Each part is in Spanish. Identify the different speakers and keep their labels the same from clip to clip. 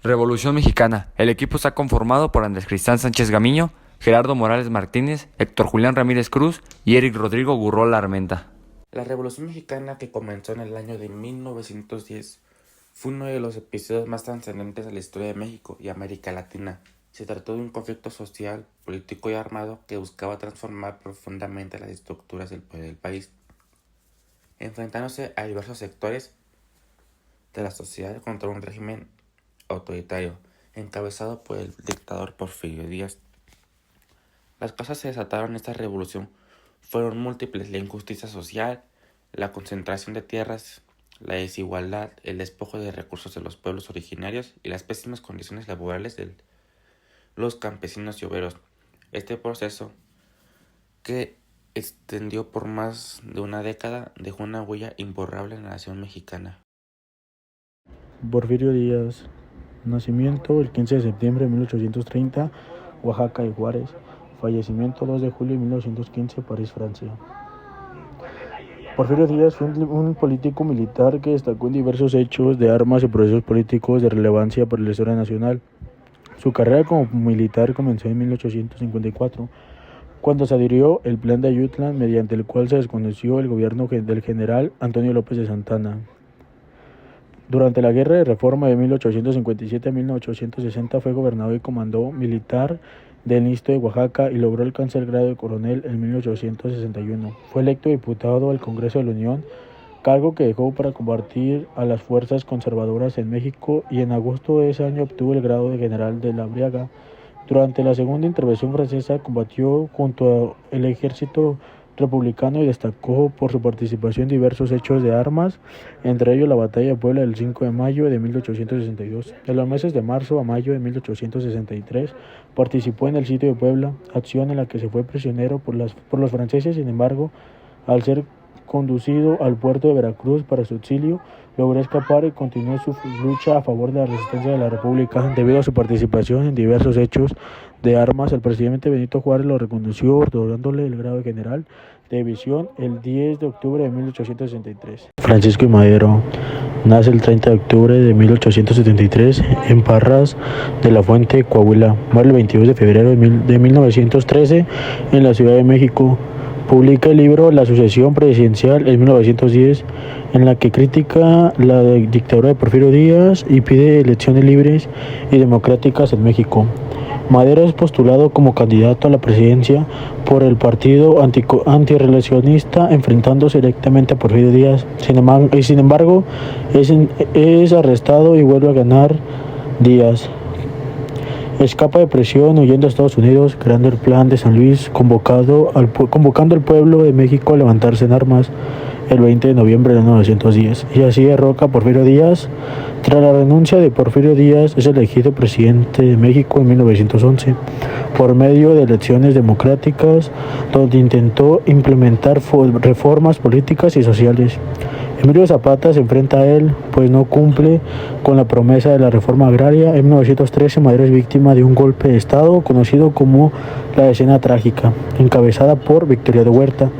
Speaker 1: Revolución Mexicana. El equipo está conformado por Andrés Cristán Sánchez Gamiño, Gerardo Morales Martínez, Héctor Julián Ramírez Cruz y Eric Rodrigo Gurrola Armenta.
Speaker 2: La Revolución Mexicana, que comenzó en el año de 1910, fue uno de los episodios más trascendentes de la historia de México y América Latina. Se trató de un conflicto social, político y armado que buscaba transformar profundamente las estructuras del poder del país, enfrentándose a diversos sectores de la sociedad contra un régimen autoritario, encabezado por el dictador Porfirio Díaz. Las causas que desataron esta revolución fueron múltiples: la injusticia social, la concentración de tierras, la desigualdad, el despojo de recursos de los pueblos originarios y las pésimas condiciones laborales de los campesinos y obreros. Este proceso, que extendió por más de una década, dejó una huella imborrable en la nación mexicana.
Speaker 3: Porfirio Díaz, nacimiento el 15 de septiembre de 1830, Oaxaca de Juárez, fallecimiento 2 de julio de 1915, París, Francia. Porfirio Díaz fue un político militar que destacó en diversos hechos de armas y procesos políticos de relevancia para la historia nacional. Su carrera como militar comenzó en 1854, cuando se adhirió el Plan de Ayutla, mediante el cual se desconoció el gobierno del general Antonio López de Santana. Durante la Guerra de Reforma de 1857 a 1860 fue gobernador y comandante militar del Istmo de Oaxaca y logró alcanzar el grado de coronel en 1861. Fue electo diputado al Congreso de la Unión, cargo que dejó para combatir a las fuerzas conservadoras en México, y en agosto de ese año obtuvo el grado de general de la Brigada. Durante la Segunda Intervención Francesa combatió junto al ejército republicano y destacó por su participación en diversos hechos de armas, entre ellos la Batalla de Puebla del 5 de mayo de 1862. En los meses de marzo a mayo de 1863 participó en el sitio de Puebla, acción en la que se fue prisionero por los franceses. Sin embargo, al ser conducido al puerto de Veracruz para su auxilio, logró escapar y continuó su lucha a favor de la resistencia de la República. Debido a su participación en diversos hechos de armas, el presidente Benito Juárez lo reconoció, otorgándole el grado de general de división el 10 de octubre de 1863. Francisco I. Madero nace el 30 de octubre de 1873 en Parras de la Fuente, Coahuila. Muere el 22 de febrero de 1913 en la Ciudad de México. Publica el libro La sucesión presidencial en 1910, en la que critica la dictadura de Porfirio Díaz y pide elecciones libres y democráticas en México. Madero es postulado como candidato a la presidencia por el partido antirreeleccionista, enfrentándose directamente a Porfirio Díaz. Sin embargo, es arrestado y vuelve a ganar Díaz. Escapa de prisión huyendo a Estados Unidos, creando el Plan de San Luis, convocando al pueblo de México a levantarse en armas el 20 de noviembre de 1910. Y así derroca a Porfirio Díaz. Tras la renuncia de Porfirio Díaz, es elegido presidente de México en 1911 por medio de elecciones democráticas, donde intentó implementar reformas políticas y sociales. Emilio Zapata se enfrenta a él, pues no cumple con la promesa de la reforma agraria. En 1913, Madero es víctima de un golpe de Estado conocido como la Decena Trágica, encabezada por Victoriano Huerta.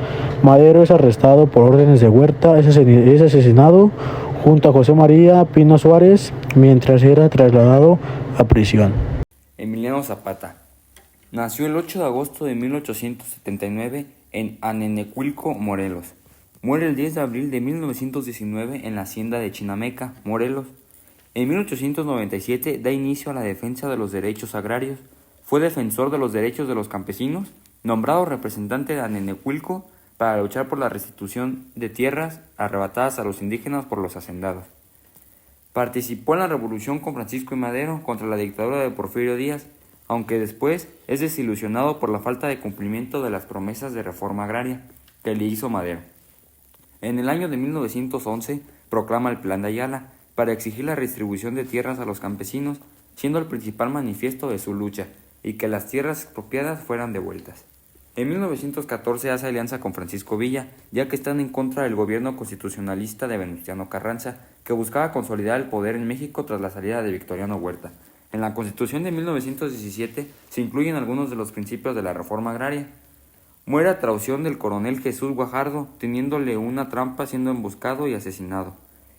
Speaker 3: Madero es arrestado por órdenes de Huerta, es asesinado junto a José María Pino Suárez, mientras era trasladado a prisión.
Speaker 1: Emiliano Zapata nació el 8 de agosto de 1879 en Anenecuilco, Morelos. Muere el 10 de abril de 1919 en la hacienda de Chinameca, Morelos. En 1897 da inicio a la defensa de los derechos agrarios. Fue defensor de los derechos de los campesinos, nombrado representante de Anenecuilco para luchar por la restitución de tierras arrebatadas a los indígenas por los hacendados. Participó en la revolución con Francisco I. Madero contra la dictadura de Porfirio Díaz, aunque después es desilusionado por la falta de cumplimiento de las promesas de reforma agraria que le hizo Madero. En el año de 1911 proclama el Plan de Ayala para exigir la redistribución de tierras a los campesinos, siendo el principal manifiesto de su lucha, y que las tierras expropiadas fueran devueltas. En 1914 hace alianza con Francisco Villa, ya que están en contra del gobierno constitucionalista de Venustiano Carranza, que buscaba consolidar el poder en México tras la salida de Victoriano Huerta. En la Constitución de 1917 se incluyen algunos de los principios de la reforma agraria. Muere a traición del coronel Jesús Guajardo, teniéndole una trampa, siendo emboscado y asesinado.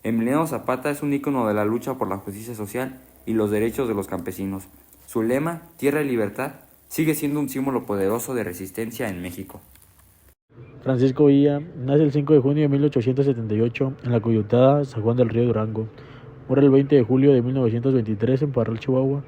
Speaker 1: Emiliano Zapata es un ícono de la lucha por la justicia social y los derechos de los campesinos. Su lema, Tierra y Libertad, sigue siendo un símbolo poderoso de resistencia en México.
Speaker 3: Francisco Villa nace el 5 de junio de 1878 en la coyutada San Juan del Río, Durango. Muere el 20 de julio de 1923 en Parral, Chihuahua.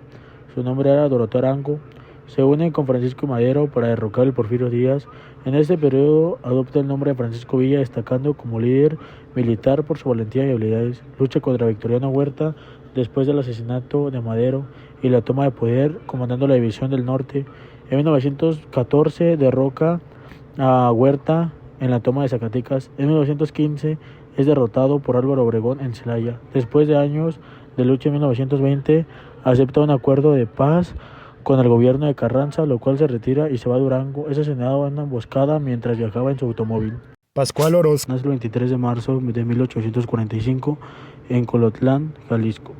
Speaker 3: Su nombre era Doroteo Arango. Se une con Francisco Madero para derrocar al Porfirio Díaz. En este periodo adopta el nombre de Francisco Villa, destacando como líder militar por su valentía y habilidades. Lucha contra Victoriano Huerta después del asesinato de Madero y la toma de poder, comandando la División del Norte. En 1914 derroca a Huerta en la toma de Zacatecas. En 1915 es derrotado por Álvaro Obregón en Celaya. Después de años de lucha, en 1920 acepta un acuerdo de paz con el gobierno de Carranza, lo cual se retira y se va a Durango. Es asesinado en una emboscada mientras viajaba en su automóvil.
Speaker 4: Pascual Orozco
Speaker 3: Nace el 23 de marzo de 1845 en Colotlán, Jalisco.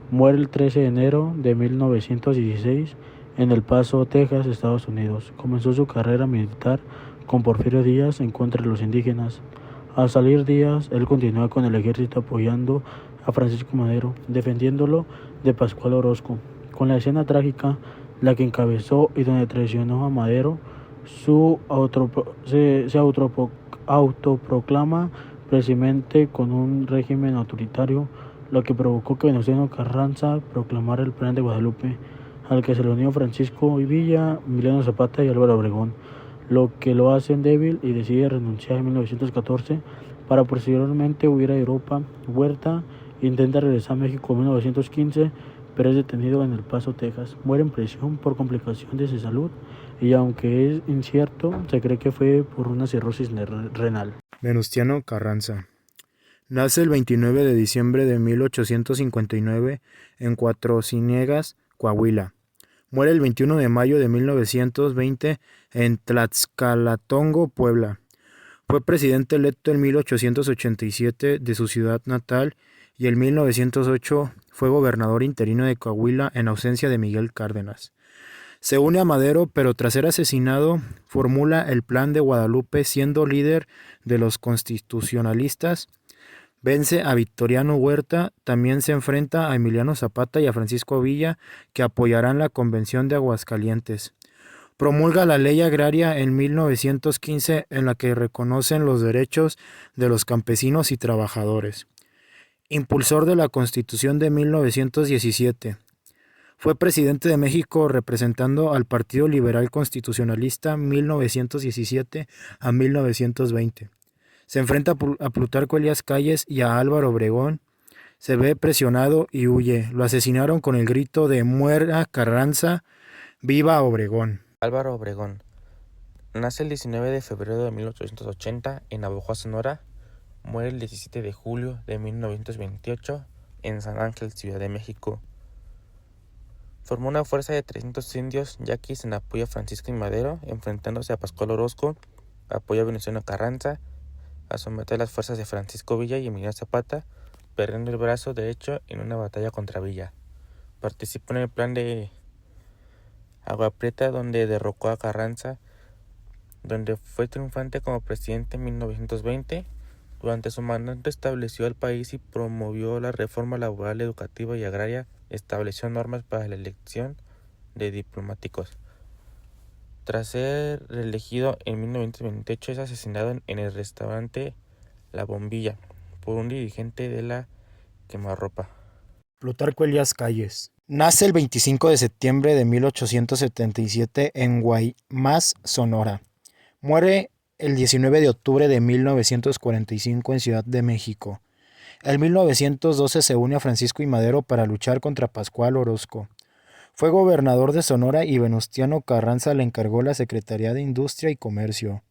Speaker 3: Muere el 13 de enero de 1916 en El Paso, Texas, Estados Unidos. Comenzó su carrera militar con Porfirio Díaz en contra de los indígenas. Al salir Díaz, él continúa con el ejército apoyando a Francisco Madero, defendiéndolo de Pascual Orozco. Con la escena trágica, la que encabezó y donde traicionó a Madero, se autoproclama presidente con un régimen autoritario, lo que provocó que Venustiano Carranza proclamara el Plan de Guadalupe, al que se le unió Francisco Villa, Emiliano Zapata y Álvaro Obregón, lo que lo hacen débil y decide renunciar en 1914 para posteriormente huir a Europa. Huerta intenta regresar a México en 1915, pero es detenido en El Paso, Texas. Muere en prisión por complicaciones de salud y aunque es incierto, se cree que fue por una cirrosis renal.
Speaker 4: Venustiano Carranza. Nace el 29 de diciembre de 1859 en Cuatro Ciénegas, Coahuila. Muere el 21 de mayo de 1920 en Tlaxcalatongo, Puebla. Fue presidente electo en 1887 de su ciudad natal y en 1908 fue gobernador interino de Coahuila en ausencia de Miguel Cárdenas. Se une a Madero, pero tras ser asesinado, formula el Plan de Guadalupe siendo líder de los constitucionalistas. Vence a Victoriano Huerta, también se enfrenta a Emiliano Zapata y a Francisco Villa, que apoyarán la Convención de Aguascalientes. Promulga la Ley Agraria en 1915, en la que reconocen los derechos de los campesinos y trabajadores. Impulsor de la Constitución de 1917. Fue presidente de México representando al Partido Liberal Constitucionalista 1917 a 1920. Se enfrenta a Plutarco Elías Calles y a Álvaro Obregón. Se ve presionado y huye. Lo asesinaron con el grito de «Muera Carranza, viva Obregón».
Speaker 2: Álvaro Obregón. Nace el 19 de febrero de 1880 en Navojoa, Sonora. Muere el 17 de julio de 1928 en San Ángel, Ciudad de México. Formó una fuerza de 300 indios yaquis en apoyo a Francisco y Madero, enfrentándose a Pascual Orozco, apoyo a Venustiano Carranza, a someter las fuerzas de Francisco Villa y Emiliano Zapata, perdiendo el brazo derecho en una batalla contra Villa. Participó en el plan de Agua Prieta, donde derrocó a Carranza, donde fue triunfante como presidente en 1920. Durante su mandato estableció el país y promovió la reforma laboral, educativa y agraria. Estableció normas para la elección de diplomáticos. Tras ser reelegido en 1928, es asesinado en el restaurante La Bombilla por un dirigente de la quemarropa.
Speaker 4: Plutarco Elías Calles. Nace el 25 de septiembre de 1877 en Guaymas, Sonora. Muere el 19 de octubre de 1945 en Ciudad de México. En 1912 se une a Francisco y Madero para luchar contra Pascual Orozco. Fue gobernador de Sonora y Venustiano Carranza le encargó la Secretaría de Industria y Comercio.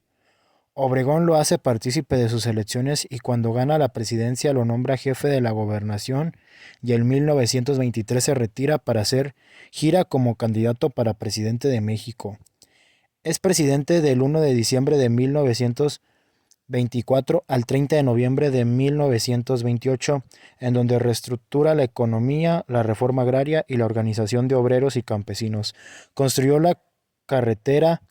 Speaker 4: Obregón lo hace partícipe de sus elecciones y cuando gana la presidencia lo nombra jefe de la gobernación y en 1923 se retira para hacer gira como candidato para presidente de México. Es presidente del 1 de diciembre de 1924 al 30 de noviembre de 1928, en donde reestructura la economía, la reforma agraria y la organización de obreros y campesinos. Construyó la carretera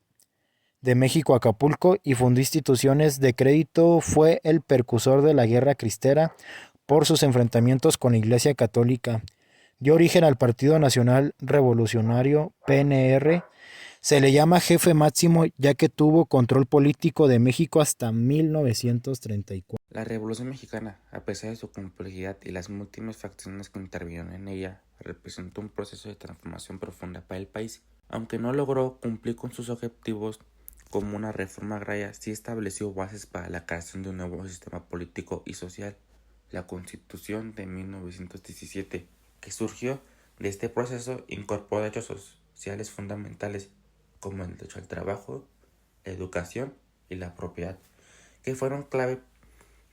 Speaker 4: de México a Acapulco y fundó instituciones de crédito. Fue el precursor de la Guerra Cristera, por sus enfrentamientos con la Iglesia Católica. Dio origen al Partido Nacional Revolucionario, PNR. Se le llama jefe máximo ya que tuvo control político de México hasta 1934.
Speaker 2: La Revolución Mexicana, a pesar de su complejidad y las múltiples facciones que intervinieron en ella, representó un proceso de transformación profunda para el país. Aunque no logró cumplir con sus objetivos como una reforma agraria, sí estableció bases para la creación de un nuevo sistema político y social, la Constitución de 1917, que surgió de este proceso, incorporó derechos sociales fundamentales como el derecho al trabajo, la educación y la propiedad, que fueron clave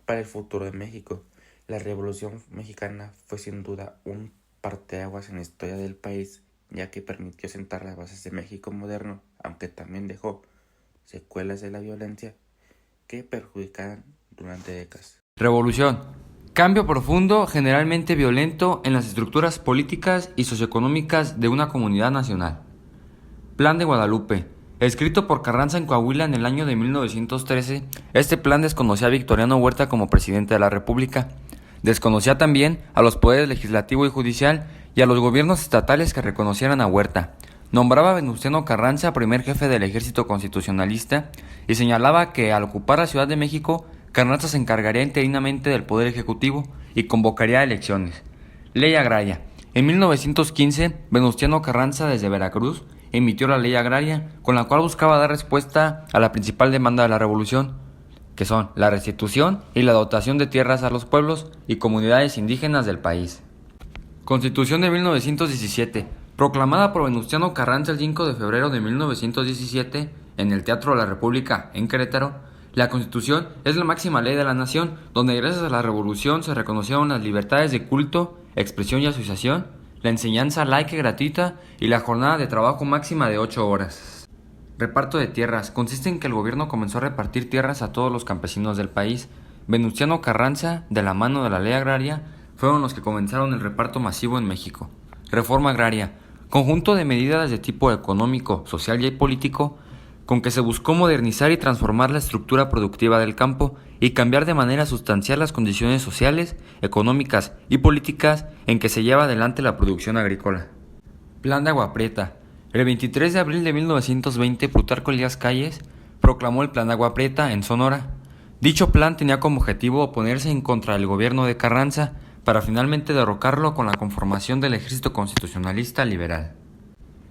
Speaker 2: para el futuro de México. La Revolución Mexicana fue sin duda un parteaguas en la historia del país, ya que permitió sentar las bases de México moderno, aunque también dejó secuelas de la violencia que perjudicaron durante décadas.
Speaker 1: Revolución. Cambio profundo, generalmente violento, en las estructuras políticas y socioeconómicas de una comunidad nacional. Plan de Guadalupe. Escrito por Carranza en Coahuila en el año de 1913, este plan desconocía a Victoriano Huerta como presidente de la República. Desconocía también a los poderes legislativo y judicial y a los gobiernos estatales que reconocieran a Huerta. Nombraba a Venustiano Carranza primer jefe del ejército constitucionalista y señalaba que al ocupar la Ciudad de México, Carranza se encargaría interinamente del poder ejecutivo y convocaría elecciones. Ley agraria. En 1915, Venustiano Carranza desde Veracruz emitió la Ley Agraria, con la cual buscaba dar respuesta a la principal demanda de la revolución, que son la restitución y la dotación de tierras a los pueblos y comunidades indígenas del país. Constitución de 1917, proclamada por Venustiano Carranza el 5 de febrero de 1917 en el Teatro de la República en Querétaro. La Constitución es la máxima ley de la nación, donde gracias a la revolución se reconocieron las libertades de culto, expresión y asociación, la enseñanza laica y gratuita y la jornada de trabajo máxima de 8 horas. Reparto de tierras. Consiste en que el gobierno comenzó a repartir tierras a todos los campesinos del país. Venustiano Carranza, de la mano de la Ley Agraria, fueron los que comenzaron el reparto masivo en México. Reforma agraria. Conjunto de medidas de tipo económico, social y político, con que se buscó modernizar y transformar la estructura productiva del campo y cambiar de manera sustancial las condiciones sociales, económicas y políticas en que se lleva adelante la producción agrícola. Plan de Agua Prieta. El 23 de abril de 1920, Plutarco Elías Calles proclamó el Plan de Agua Prieta en Sonora. Dicho plan tenía como objetivo oponerse en contra del gobierno de Carranza para finalmente derrocarlo con la conformación del Ejército Constitucionalista Liberal.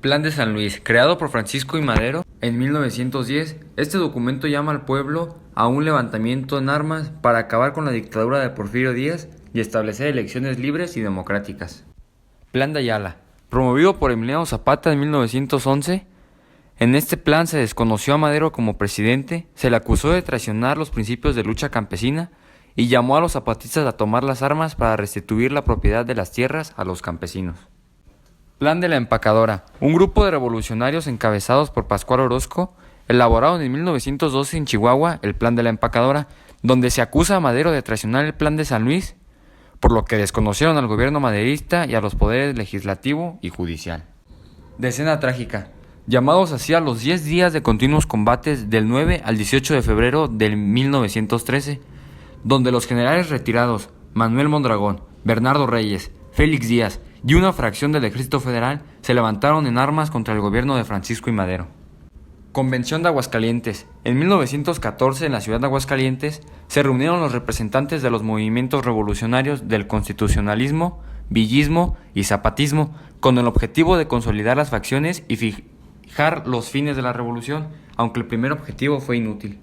Speaker 1: Plan de San Luis, creado por Francisco I. Madero en 1910, este documento llama al pueblo a un levantamiento en armas para acabar con la dictadura de Porfirio Díaz y establecer elecciones libres y democráticas. Plan de Ayala, promovido por Emiliano Zapata en 1911, en este plan se desconoció a Madero como presidente, se le acusó de traicionar los principios de lucha campesina y llamó a los zapatistas a tomar las armas para restituir la propiedad de las tierras a los campesinos. Plan de la Empacadora, un grupo de revolucionarios encabezados por Pascual Orozco, elaboraron en 1912 en Chihuahua el Plan de la Empacadora, donde se acusa a Madero de traicionar el Plan de San Luis, por lo que desconocieron al gobierno maderista y a los poderes legislativo y judicial. Decena trágica, llamados así a los 10 días de continuos combates del 9 al 18 de febrero de 1913, donde los generales retirados Manuel Mondragón, Bernardo Reyes, Félix Díaz y una fracción del Ejército Federal se levantaron en armas contra el gobierno de Francisco I. Madero. Convención de Aguascalientes. En 1914, en la ciudad de Aguascalientes, se reunieron los representantes de los movimientos revolucionarios del constitucionalismo, villismo y zapatismo, con el objetivo de consolidar las facciones y fijar los fines de la revolución, aunque el primer objetivo fue inútil.